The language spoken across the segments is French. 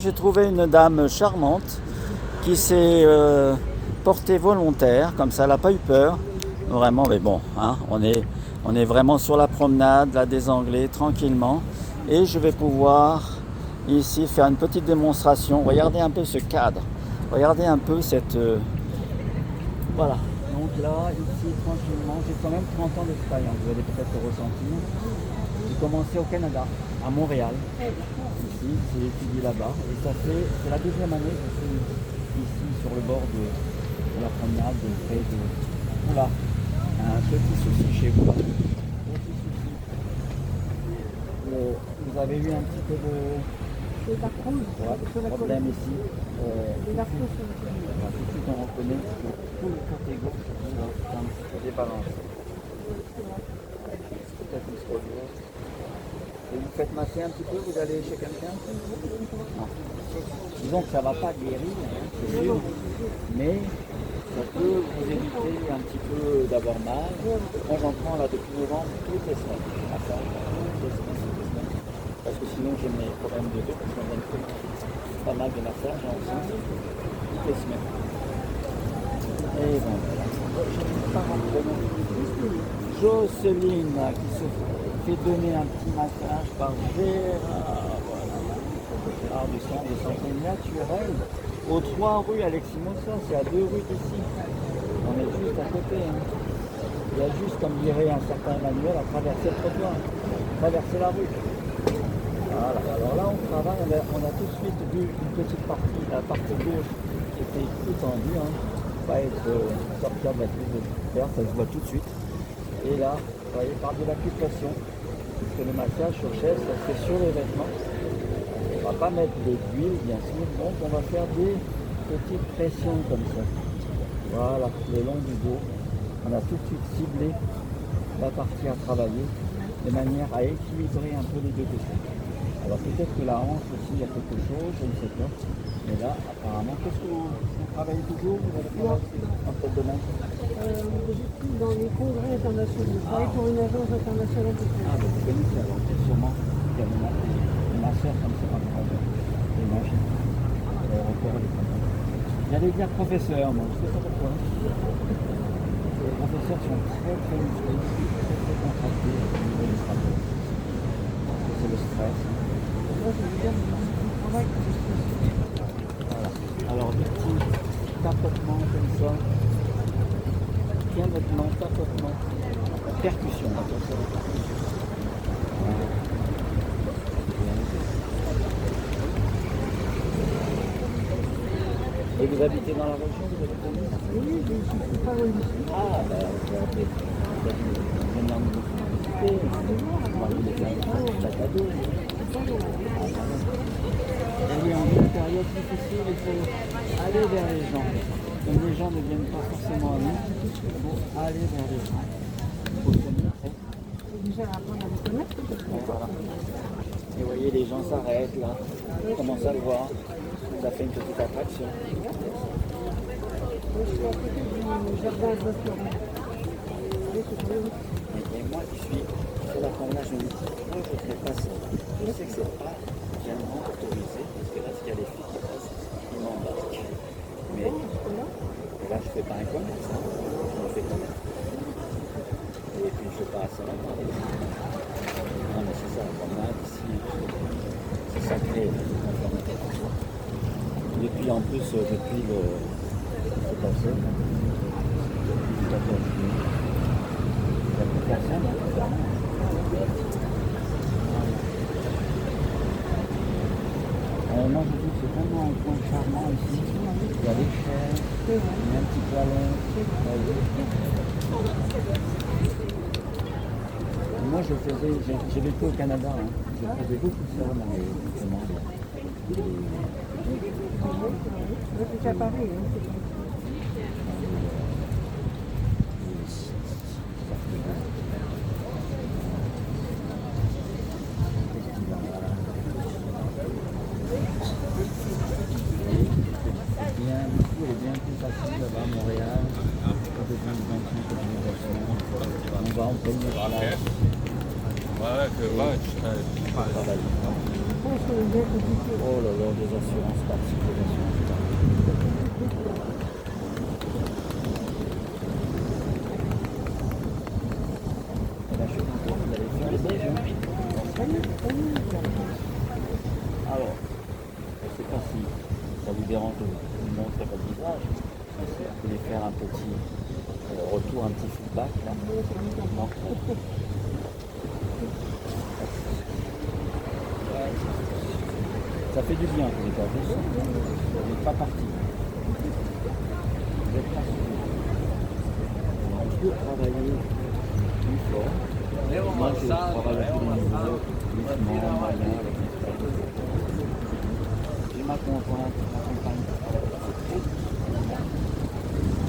J'ai trouvé une dame charmante qui s'est portée volontaire, comme ça elle n'a pas eu peur, vraiment, mais bon, hein, on est vraiment sur la promenade, là des Anglais, tranquillement, et je vais pouvoir ici faire une petite démonstration. Regardez un peu ce cadre, regardez un peu cette... voilà, donc là, ici, tranquillement, j'ai quand même 30 ans d'expérience, vous allez peut-être le ressentir. J'ai commencé au Canada, à Montréal. Ici, j'ai étudié là-bas et c'est la deuxième année que je suis ici sur le bord de la promenade près de... Oula, un petit souci chez vous là. Petit souci. Vous avez eu un petit peu de... problème ici. Tout de suite on reconnaît que tout le côté gauche est un petit peu débalancé. Peut-être une scoliose. Et vous faites masser un petit peu, vous allez chez quelqu'un? Non. Disons que ça ne va pas guérir, hein, c'est sûr, mais ça peut vous éviter un petit peu d'avoir mal. Moi j'en prends là depuis novembre toutes les semaines. Toutes les semaines. Parce que sinon j'ai mes problèmes de dos, parce qu'on donne pas mal de massages ensemble, toutes les semaines. Et bon, je ne sais pas rentrer non plus. Jocelyne qui se fait donner un petit massage par Gérard, voilà. Gérard du centre de santé naturelle, aux 3 rues Alexis Mossa, c'est à 2 rues d'ici. On est juste à côté. Hein. Il y a juste, comme dirait un certain Emmanuel, à traverser le trottoir, traverser la rue. Voilà. Alors là, on travaille, on a tout de suite vu une petite partie, la partie gauche qui était tout tendue, hein. Pas être sortir de la prise de fer, ça se voit tout de suite. Et là, vous voyez, par de l'acupression, parce que le massage sur chaise, ça se fait sur les vêtements. On ne va pas mettre d'huile, bien sûr, donc on va faire des petites pressions comme ça. Voilà, le long du dos. On a tout de suite ciblé la partie à travailler, de manière à équilibrer un peu les deux côtés. Alors peut-être que la hanche aussi, il y a quelque chose, je ne sais pas. Mais là, apparemment, qu'est-ce que vous travaillez toujours? Vous avez travaillé dans quel domaine? Dans les congrès internationaux. Je travaille pour une agence internationale de Ah, vous connaissez alors, sûrement. Il y a des masseurs comme ça dans le travail. Des machines. L'aéroport, les compagnies. J'allais dire professeur, moi, je ne sais pas pourquoi. Les professeurs sont très musclés, très contractés au niveau du travail. C'est le stress. Moi, je veux dire, je travaille pour le stress. Voilà. Alors, des petits tapotements comme ça. Bien nettement, tapotement. Percussion, attention à la percussion. Voilà. Et vous habitez dans la région, vous habitez où? Oui, je suis pas loin d'ici. Ah, ben, vous avez une langue de publicité, on va vous déclarer un cadeau. Elle est en une période difficile, il faut aller vers les gens. Comme les gens ne viennent pas forcément à nous, il faut aller vers les gens. Il faut se montrer. Déjà apprendre à me connaître. Et voilà. Et vous voyez, les gens s'arrêtent là, on commence à le voir. Ça fait une petite attraction. Moi, je suis à côté du jardin de restaurant. Et moi qui suis sur la promenade, je me dis, moi je ne ferai pas ça. Je sais que c'est pas vraiment autorisé, parce que là, s'il y a les filles qui passent, ils m'embarquent. Mais là, je ne fais pas un commerce, hein. Je me fais connaître. Et puis je passe à la promenade. Non, mais c'est ça, la promenade ici, c'est sacré. Depuis en plus, depuis le. C'est passé. Depuis 14 juillet. Il n'y a plus personne, hein. Moi je trouve que c'est vraiment un coin charmant ici. Il y a les chaises, il y a un petit ballon. Moi j'ai vécu au Canada, hein. Je faisais beaucoup ça dans les commandes. Moi, je suis à Paris. Hein. Il est bien plus facile là-bas à Montréal. On va en payer par là. Voilà que je travaille. France, on est bien compliqué. Oh là là, des assurances par-ci, des assurances par-là. Eh ben, je suis content, vous allez faire les beaux jeux. Alors, je ne sais pas si ça vous dérange de vous montrer votre visage, mais si vous voulez faire un petit retour, un petit feedback là. Non. Ça fait du bien en tous les cas. Vous n'êtes pas parti. Vous êtes pas suivi. On peut travailler plus fort. Moi, je travaille à tous les niveaux, doucement, moyen, avec l'expérience. J'ai ma conjointe, ma compagne qui travaille avec moi.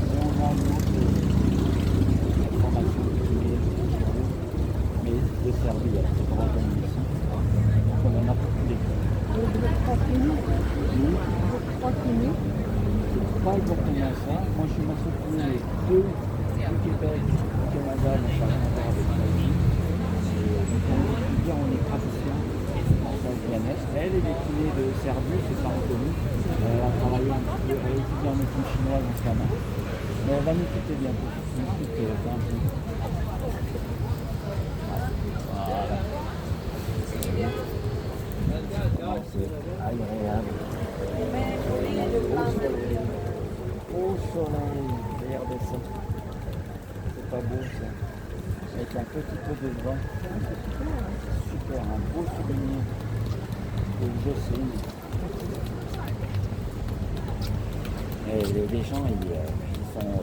Et on a une autre formation qui est mais de servir, c'est pour un ici. Donc on en a pour tous les cas. Vous êtes pas fini. Pas fini. C'est pas exactement ça. Moi, je m'en suis trouvé les deux du Québec, du Canada, mais ça n'a rien à voir avec la vie. Donc, on peut dire on est praticien en sciences bien-être. Elle est déclinée de Serbie, c'est pas reconnu. Elle a travaillé un petit peu, elle a étudié en médecine chinoise en ce moment. Mais elle va nous quitter bientôt. Elle nous quitte dans un peu. Voilà. Oh, c'est agréable. Au soleil, l'air de ça. C'est pas beau ça. Avec un petit peu de vent. Super, un beau souvenir. Et je sais. Et les gens, ils sont